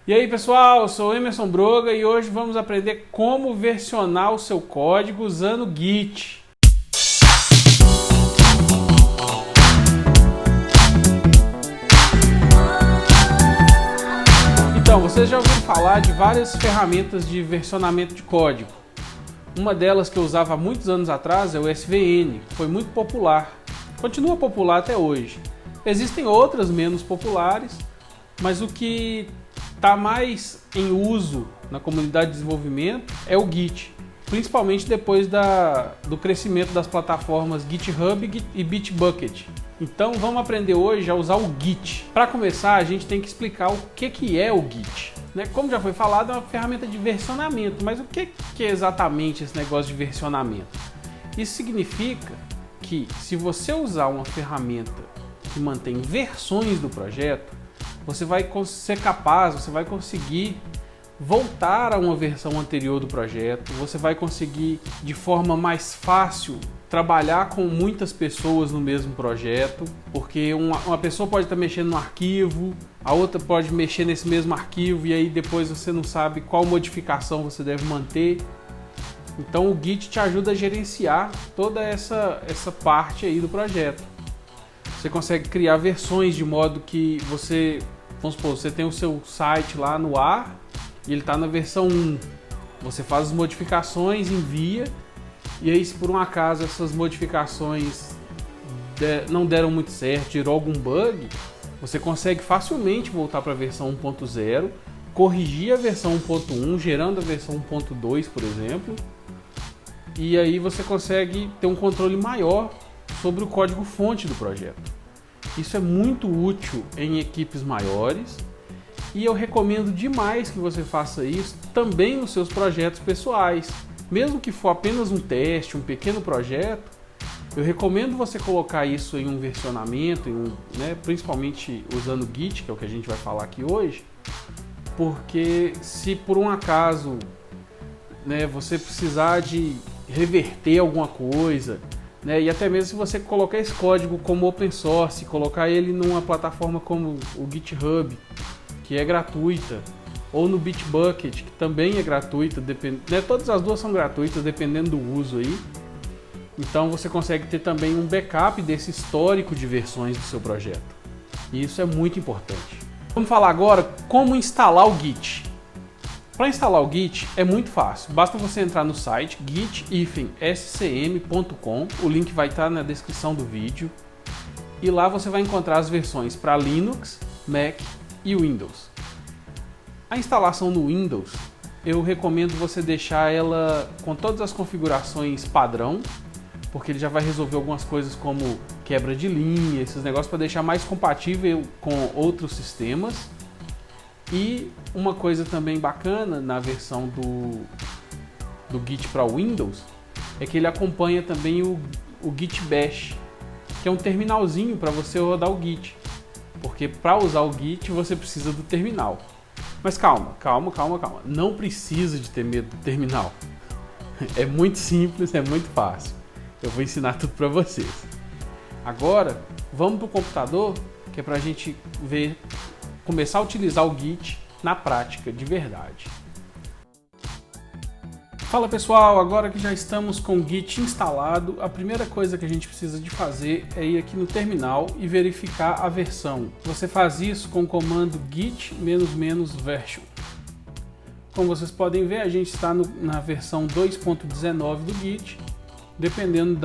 E aí pessoal, eu sou o Emerson Broga e hoje vamos aprender como versionar o seu código usando o Git. Então, vocês já ouviram falar de várias ferramentas de versionamento de código. Uma delas que eu usava há muitos anos atrás é o SVN, foi muito popular, continua popular até hoje. Existem outras menos populares, mas o que está mais em uso na comunidade de desenvolvimento é o Git, principalmente depois do crescimento das plataformas GitHub e Bitbucket. Então vamos aprender hoje a usar o Git. Para começar, a gente tem que explicar o que é o Git. Como já foi falado, é uma ferramenta de versionamento, mas o que é exatamente esse negócio de versionamento? Isso significa que se você usar uma ferramenta que mantém versões do projeto, você vai ser capaz, você vai conseguir voltar a uma versão anterior do projeto, você vai conseguir de forma mais fácil trabalhar com muitas pessoas no mesmo projeto, porque uma pessoa pode estar mexendo no arquivo, a outra pode mexer nesse mesmo arquivo e aí depois você não sabe qual modificação você deve manter. Então o Git te ajuda a gerenciar toda essa parte aí do projeto. Você consegue criar versões de modo que você, vamos supor, você tem o seu site lá no ar e ele está na versão 1. Você faz as modificações, envia, e aí se por um acaso essas modificações não deram muito certo, gerou algum bug, você consegue facilmente voltar para a versão 1.0, corrigir a versão 1.1, gerando a versão 1.2, por exemplo, e aí você consegue ter um controle maior sobre o código-fonte do projeto. Isso é muito útil em equipes maiores e eu recomendo demais que você faça isso também nos seus projetos pessoais. Mesmo que for apenas um teste, um pequeno projeto, eu recomendo você colocar isso em um versionamento, principalmente usando o Git, que é o que a gente vai falar aqui hoje, porque se por um acaso você precisar de reverter alguma coisa, e até mesmo se você colocar esse código como open source, colocar ele numa plataforma como o GitHub, que é gratuita, ou no Bitbucket, que também é gratuita, todas as duas são gratuitas, dependendo do uso aí. Então você consegue ter também um backup desse histórico de versões do seu projeto. E isso é muito importante. Vamos falar agora como instalar o Git. Para instalar o Git é muito fácil, basta você entrar no site git-scm.com, o link vai estar na descrição do vídeo, e lá você vai encontrar as versões para Linux, Mac e Windows. A instalação no Windows, eu recomendo você deixar ela com todas as configurações padrão, porque ele já vai resolver algumas coisas como quebra de linha, esses negócios para deixar mais compatível com outros sistemas. E uma coisa também bacana na versão do Git para Windows é que ele acompanha também o Git Bash, que é um terminalzinho para você rodar o Git, porque para usar o Git você precisa do terminal. Mas calma, não precisa de ter medo do terminal. É muito simples, é muito fácil. Eu vou ensinar tudo para vocês. Agora, vamos para o computador, que é para a gente começar a utilizar o Git na prática, de verdade. Fala pessoal, agora que já estamos com o Git instalado, a primeira coisa que a gente precisa de fazer é ir aqui no terminal e verificar a versão. Você faz isso com o comando git --version. Como vocês podem ver, a gente está na versão 2.19 do Git. Dependendo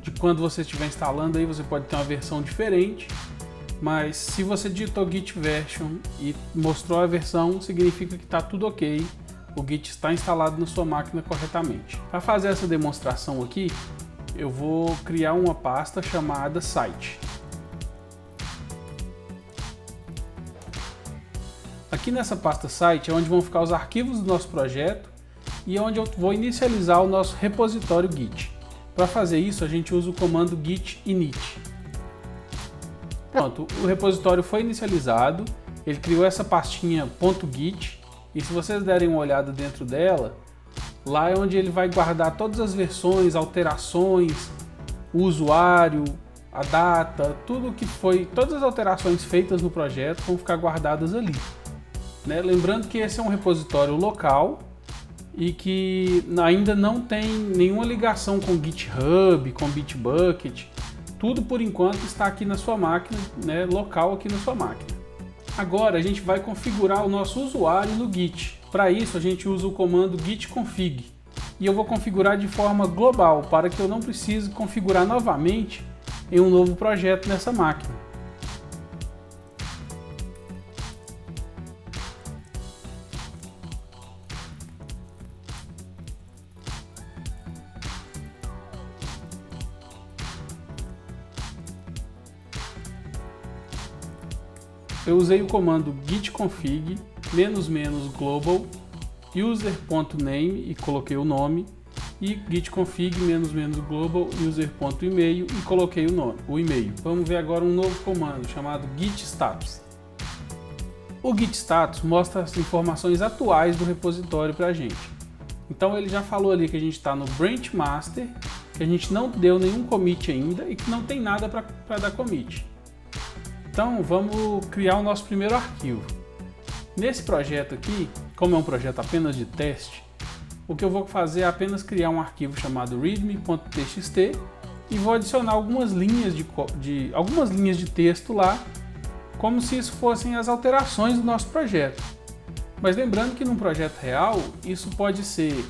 de quando você estiver instalando, aí você pode ter uma versão diferente. Mas se você digitou git version e mostrou a versão, significa que está tudo ok. O Git está instalado na sua máquina corretamente. Para fazer essa demonstração aqui, eu vou criar uma pasta chamada site. Aqui nessa pasta site é onde vão ficar os arquivos do nosso projeto e é onde eu vou inicializar o nosso repositório Git. Para fazer isso, a gente usa o comando git init. Pronto, o repositório foi inicializado, ele criou essa pastinha .git. E se vocês derem uma olhada dentro dela, lá é onde ele vai guardar todas as versões, alterações, o usuário, a data, todas as alterações feitas no projeto vão ficar guardadas ali. né? Lembrando que esse é um repositório local e que ainda não tem nenhuma ligação com GitHub, com Bitbucket. Tudo por enquanto está aqui na sua máquina, né? Local aqui na sua máquina. Agora a gente vai configurar o nosso usuário no Git. Para isso a gente usa o comando git config. E eu vou configurar de forma global, para que eu não precise configurar novamente em um novo projeto nessa máquina. Eu usei o comando git config --global user.name e coloquei o nome, e git config --global user.email e coloquei o e-mail. Vamos ver agora um novo comando chamado git status. O git status mostra as informações atuais do repositório para a gente. Então ele já falou ali que a gente está no branch master, que a gente não deu nenhum commit ainda e que não tem nada para dar commit. Então vamos criar o nosso primeiro arquivo. Nesse projeto aqui, como é um projeto apenas de teste, o que eu vou fazer é apenas criar um arquivo chamado readme.txt e vou adicionar algumas linhas de texto lá, como se isso fossem as alterações do nosso projeto. Mas lembrando que num projeto real, isso pode ser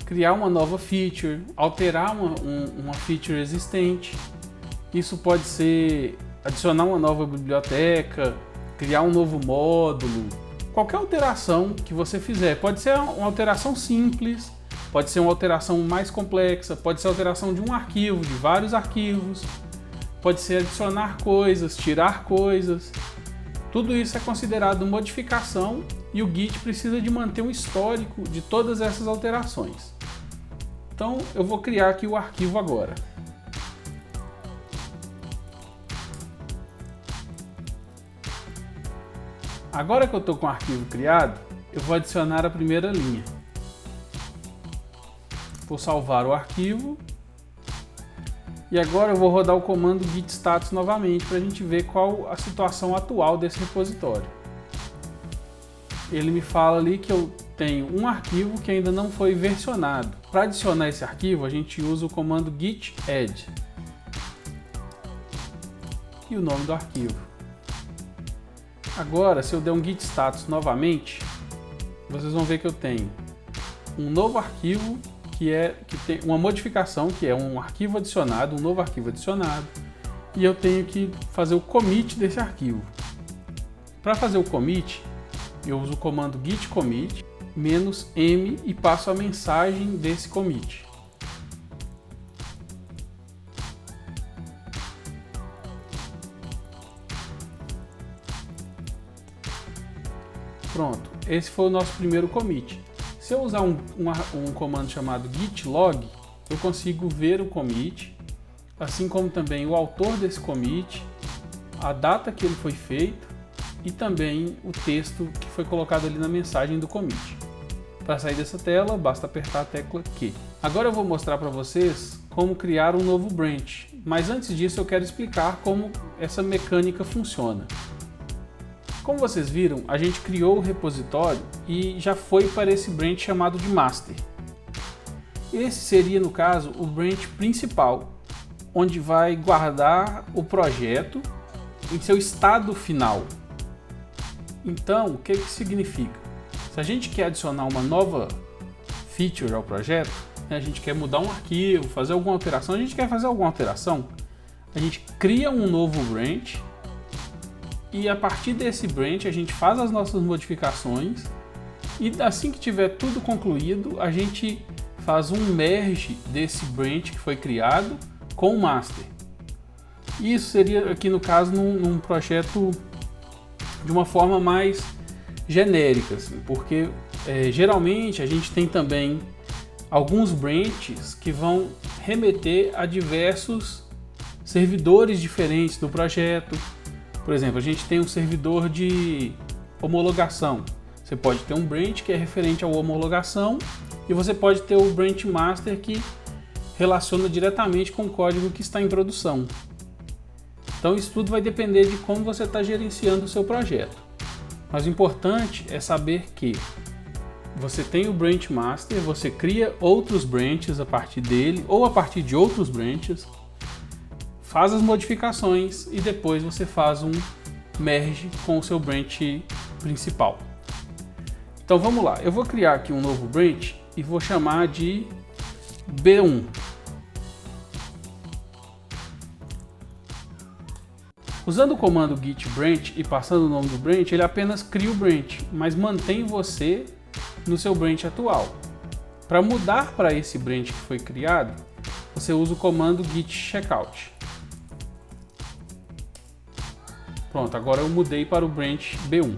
criar uma nova feature, alterar uma feature existente, isso pode ser adicionar uma nova biblioteca, criar um novo módulo. Qualquer alteração que você fizer, pode ser uma alteração simples, pode ser uma alteração mais complexa, pode ser alteração de um arquivo, de vários arquivos, pode ser adicionar coisas, tirar coisas. Tudo isso é considerado modificação e o Git precisa de manter um histórico de todas essas alterações. Então eu vou criar aqui o arquivo agora. Agora que eu estou com o arquivo criado, eu vou adicionar a primeira linha. Vou salvar o arquivo. E agora eu vou rodar o comando git status novamente para a gente ver qual a situação atual desse repositório. Ele me fala ali que eu tenho um arquivo que ainda não foi versionado. Para adicionar esse arquivo, a gente usa o comando git add. E o nome do arquivo. Agora, se eu der um git status novamente, vocês vão ver que eu tenho um novo arquivo que tem uma modificação, que é um arquivo adicionado, um novo arquivo adicionado, e eu tenho que fazer o commit desse arquivo. Para fazer o commit, eu uso o comando git commit -m e passo a mensagem desse commit. Pronto, esse foi o nosso primeiro commit. Se eu usar um comando chamado git log, eu consigo ver o commit, assim como também o autor desse commit, a data que ele foi feito e também o texto que foi colocado ali na mensagem do commit. Para sair dessa tela, basta apertar a tecla Q. Agora eu vou mostrar para vocês como criar um novo branch, mas antes disso eu quero explicar como essa mecânica funciona. Como vocês viram, a gente criou o repositório e já foi para esse branch chamado de master. Esse seria, no caso, o branch principal, onde vai guardar o projeto em seu estado final. Então, o que significa? Se a gente quer adicionar uma nova feature ao projeto, né, a gente quer mudar um arquivo, fazer alguma alteração, a gente cria um novo branch. E a partir desse branch a gente faz as nossas modificações e assim que tiver tudo concluído, a gente faz um merge desse branch que foi criado com o master. Isso seria aqui no caso num projeto de uma forma mais genérica, assim, porque geralmente a gente tem também alguns branches que vão remeter a diversos servidores diferentes do projeto. Por exemplo, a gente tem um servidor de homologação. Você pode ter um branch que é referente à homologação e você pode ter o branch master que relaciona diretamente com o código que está em produção. Então isso tudo vai depender de como você está gerenciando o seu projeto. Mas o importante é saber que você tem o branch master, você cria outros branches a partir dele ou a partir de outros branches, faz as modificações e depois você faz um merge com o seu branch principal. Então vamos lá, eu vou criar aqui um novo branch e vou chamar de B1. Usando o comando git branch e passando o nome do branch, ele apenas cria o branch, mas mantém você no seu branch atual. Para mudar para esse branch que foi criado, você usa o comando git checkout. Pronto, agora eu mudei para o branch B1.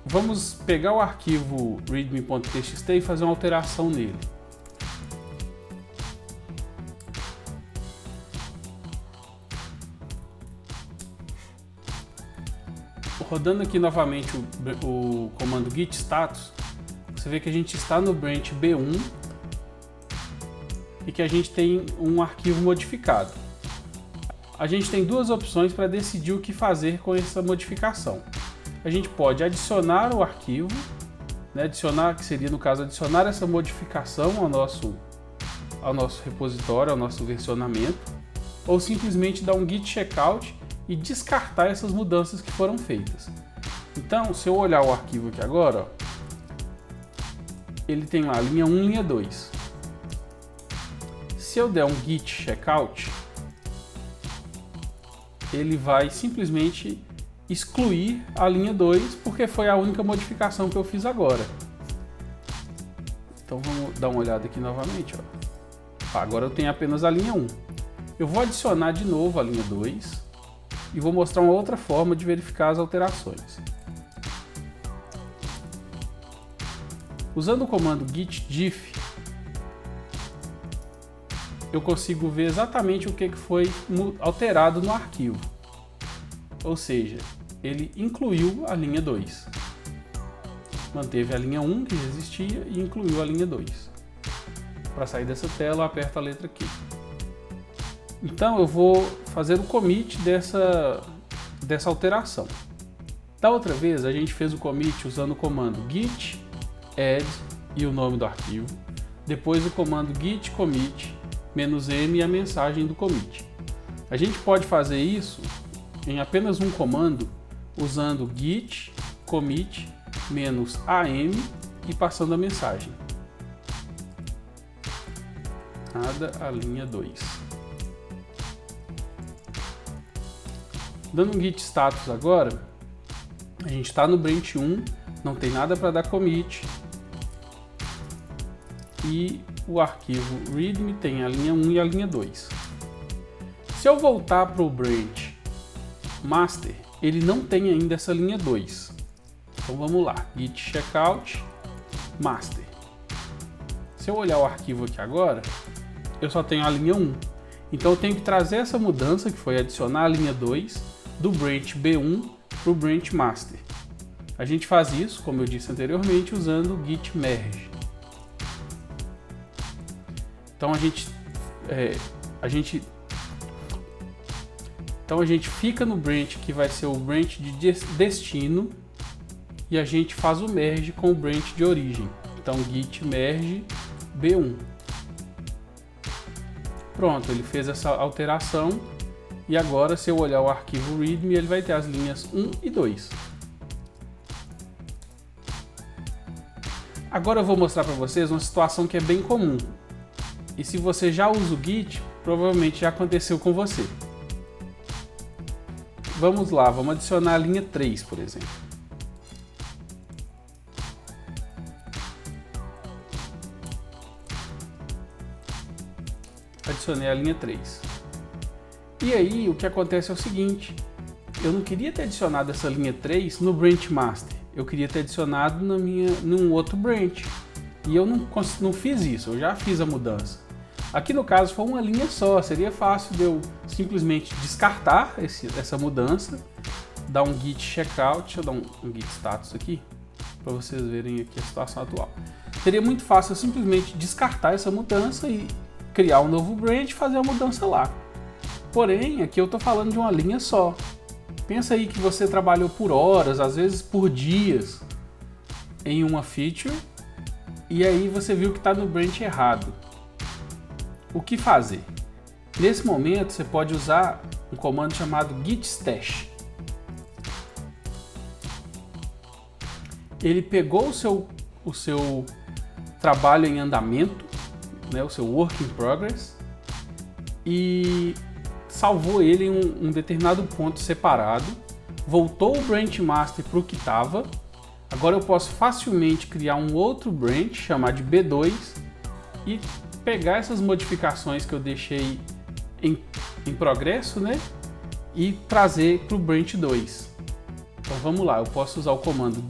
Vamos pegar o arquivo readme.txt e fazer uma alteração nele. Rodando aqui novamente o comando git status, você vê que a gente está no branch B1 e que a gente tem um arquivo modificado. A gente tem duas opções para decidir o que fazer com essa modificação. A gente pode adicionar o arquivo, né, adicionar, que seria no caso adicionar essa modificação ao nosso repositório, ao nosso versionamento, ou simplesmente dar um git checkout e descartar essas mudanças que foram feitas. Então, se eu olhar o arquivo aqui agora, ó, ele tem lá linha 1 e linha 2. Se eu der um git checkout, ele vai simplesmente excluir a linha 2, porque foi a única modificação que eu fiz agora. Então vamos dar uma olhada aqui novamente. Ó. Agora eu tenho apenas a linha 1. Eu vou adicionar de novo a linha 2 e vou mostrar uma outra forma de verificar as alterações. Usando o comando git diff, eu consigo ver exatamente o que foi alterado no arquivo. Ou seja, ele incluiu a linha 2. Manteve a linha 1 que já existia e incluiu a linha 2. Para sair dessa tela, eu aperto a letra Q. Então eu vou fazer o commit dessa alteração. Da outra vez a gente fez o commit usando o comando git add e o nome do arquivo. Depois o comando git commit -m e a mensagem do commit. A gente pode fazer isso em apenas um comando usando git commit -am e passando a mensagem. Nada a linha 2. Dando um git status agora, a gente está no branch 1, não tem nada para dar commit e o arquivo readme tem a linha 1 e a linha 2. Se eu voltar para o branch master, ele não tem ainda essa linha 2. Então vamos lá, git checkout master. Se eu olhar o arquivo aqui agora, eu só tenho a linha 1. Então eu tenho que trazer essa mudança, que foi adicionar a linha 2, do branch B1 para o branch master. A gente faz isso, como eu disse anteriormente, usando o git merge. Então a gente fica no branch que vai ser o branch de destino e a gente faz o merge com o branch de origem. Então git merge B1. Pronto, ele fez essa alteração e agora, se eu olhar o arquivo readme, ele vai ter as linhas 1 e 2. Agora eu vou mostrar para vocês uma situação que é bem comum. E se você já usa o Git, provavelmente já aconteceu com você. Vamos lá, vamos adicionar a linha 3, por exemplo. Adicionei a linha 3. E aí, o que acontece é o seguinte, eu não queria ter adicionado essa linha 3 no branch master, eu queria ter adicionado num outro branch. E eu não fiz isso, eu já fiz a mudança. Aqui no caso foi uma linha só, seria fácil de eu simplesmente descartar essa mudança, dar um git checkout, deixa eu dar um git status aqui, para vocês verem aqui a situação atual. Seria muito fácil eu simplesmente descartar essa mudança e criar um novo branch e fazer a mudança lá. Porém, aqui eu estou falando de uma linha só. Pensa aí que você trabalhou por horas, às vezes por dias, em uma feature, e aí você viu que está no branch errado. O que fazer? Nesse momento você pode usar um comando chamado git stash. Ele pegou o seu trabalho em andamento, né, o seu work in progress, e salvou ele em um determinado ponto separado, voltou o branch master para o que estava. Agora eu posso facilmente criar um outro branch, chamar de B2, e pegar essas modificações que eu deixei em progresso, né, e trazer para o branch 2. Então vamos lá, eu posso usar o comando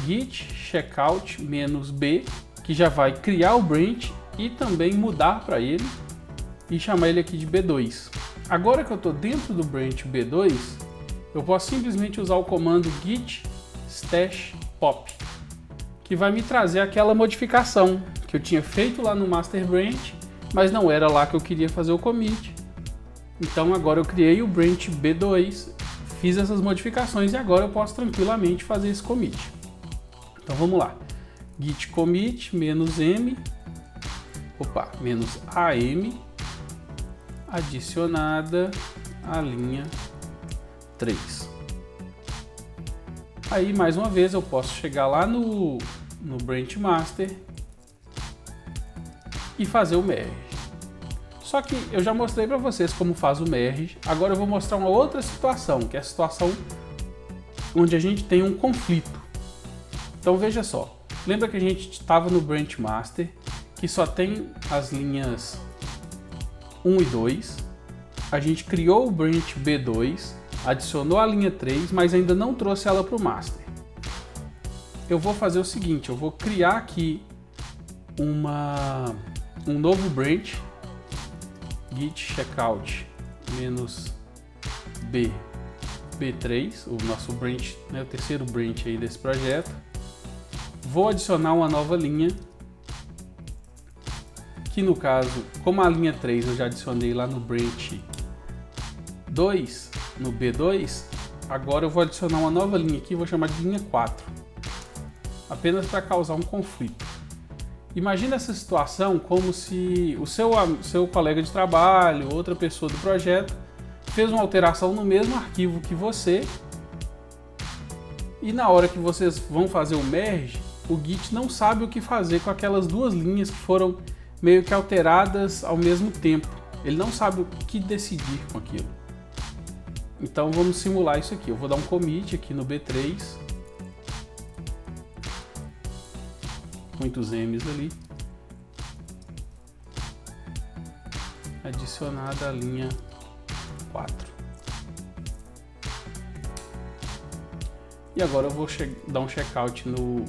git checkout -b, que já vai criar o branch e também mudar para ele e chamar ele aqui de B2. Agora que eu estou dentro do branch B2, eu posso simplesmente usar o comando git stash pop, que vai me trazer aquela modificação que eu tinha feito lá no master branch, mas não era lá que eu queria fazer o commit. Então agora eu criei o branch B2, fiz essas modificações e agora eu posso tranquilamente fazer esse commit. Então vamos lá, git commit -m, -am, adicionada a linha 3. Aí mais uma vez eu posso chegar lá no branch master e fazer o merge. Só que eu já mostrei para vocês como faz o merge, agora eu vou mostrar uma outra situação, que é a situação onde a gente tem um conflito. Então veja só, lembra que a gente estava no branch master, que só tem as linhas 1 e 2, a gente criou o branch B2, adicionou a linha 3, mas ainda não trouxe ela para o master. Eu vou fazer o seguinte, eu vou criar aqui um novo branch, git checkout -b, B3, o nosso branch, né, o terceiro branch aí desse projeto. Vou adicionar uma nova linha, que no caso, como a linha 3 eu já adicionei lá no branch 2, no B2, agora eu vou adicionar uma nova linha aqui, vou chamar de linha 4, apenas para causar um conflito. Imagina essa situação como se o seu colega de trabalho, outra pessoa do projeto, fez uma alteração no mesmo arquivo que você, e na hora que vocês vão fazer o merge, o Git não sabe o que fazer com aquelas duas linhas que foram meio que alteradas ao mesmo tempo. Ele não sabe o que decidir com aquilo. Então vamos simular isso aqui. Eu vou dar um commit aqui no B3. Muitos M's ali. Adicionada a linha 4. E agora eu vou dar um checkout no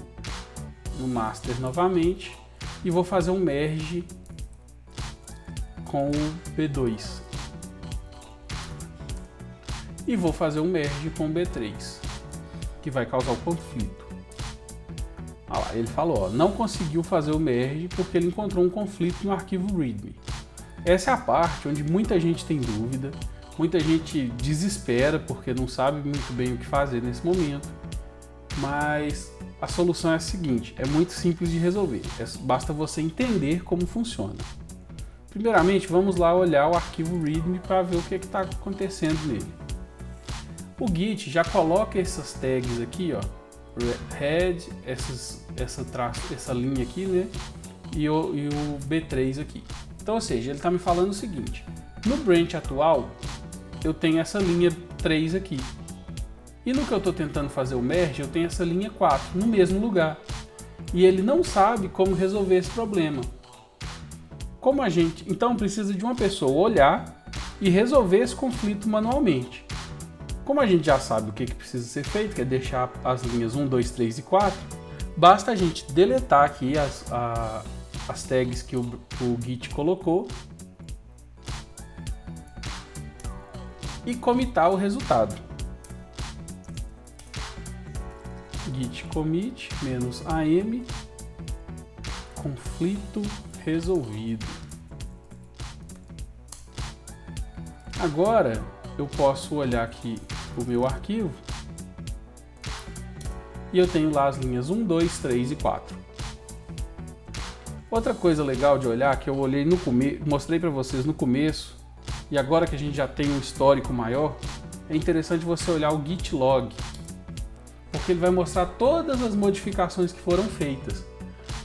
master novamente e vou fazer um merge com o B2 e vou fazer um merge com o B3, que vai causar o conflito. Ah lá, ele falou, ó, não conseguiu fazer o merge porque ele encontrou um conflito no arquivo readme. Essa é a parte onde muita gente tem dúvida, muita gente desespera porque não sabe muito bem o que fazer nesse momento, mas a solução é a seguinte, é muito simples de resolver, basta você entender como funciona. Primeiramente, vamos lá olhar o arquivo readme para ver o que está acontecendo nele. O Git já coloca essas tags aqui, ó, head, essa linha aqui, né, e o B3 aqui. Então, ou seja, ele está me falando o seguinte, no branch atual, eu tenho essa linha 3 aqui. E no que eu estou tentando fazer o merge, eu tenho essa linha 4 no mesmo lugar. E ele não sabe como resolver esse problema. Então precisa de uma pessoa olhar e resolver esse conflito manualmente. Como a gente já sabe o que precisa ser feito, que é deixar as linhas 1, 2, 3 e 4, basta a gente deletar aqui as tags que o Git colocou e commitar o resultado. Git commit -am, conflito resolvido. Agora eu posso olhar aqui o meu arquivo e eu tenho lá as linhas 1, 2, 3 e 4. Outra coisa legal de olhar, que eu olhei no começo, mostrei para vocês no começo, e agora que a gente já tem um histórico maior, é interessante você olhar o Git log, porque ele vai mostrar todas as modificações que foram feitas.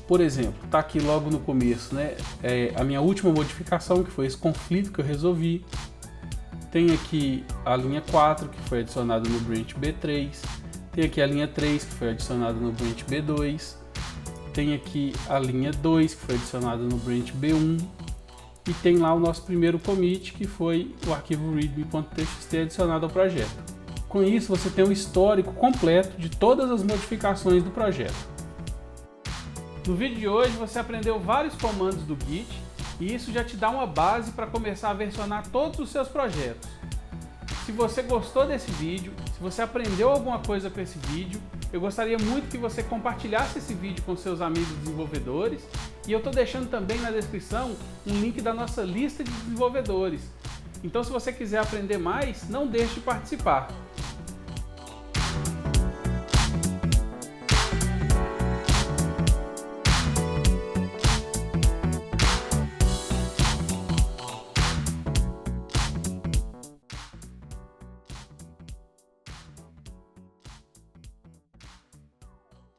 Por exemplo, tá aqui logo no começo, né? A minha última modificação, que foi esse conflito que eu resolvi. Tem aqui a linha 4, que foi adicionada no branch B3. Tem aqui a linha 3, que foi adicionada no branch B2. Tem aqui a linha 2, que foi adicionada no branch B1. E tem lá o nosso primeiro commit, que foi o arquivo readme.txt adicionado ao projeto. Com isso, você tem um histórico completo de todas as modificações do projeto. No vídeo de hoje, você aprendeu vários comandos do Git e isso já te dá uma base para começar a versionar todos os seus projetos. Se você gostou desse vídeo, se você aprendeu alguma coisa com esse vídeo, eu gostaria muito que você compartilhasse esse vídeo com seus amigos desenvolvedores e eu estou deixando também na descrição um link da nossa lista de desenvolvedores. Então, se você quiser aprender mais, não deixe de participar.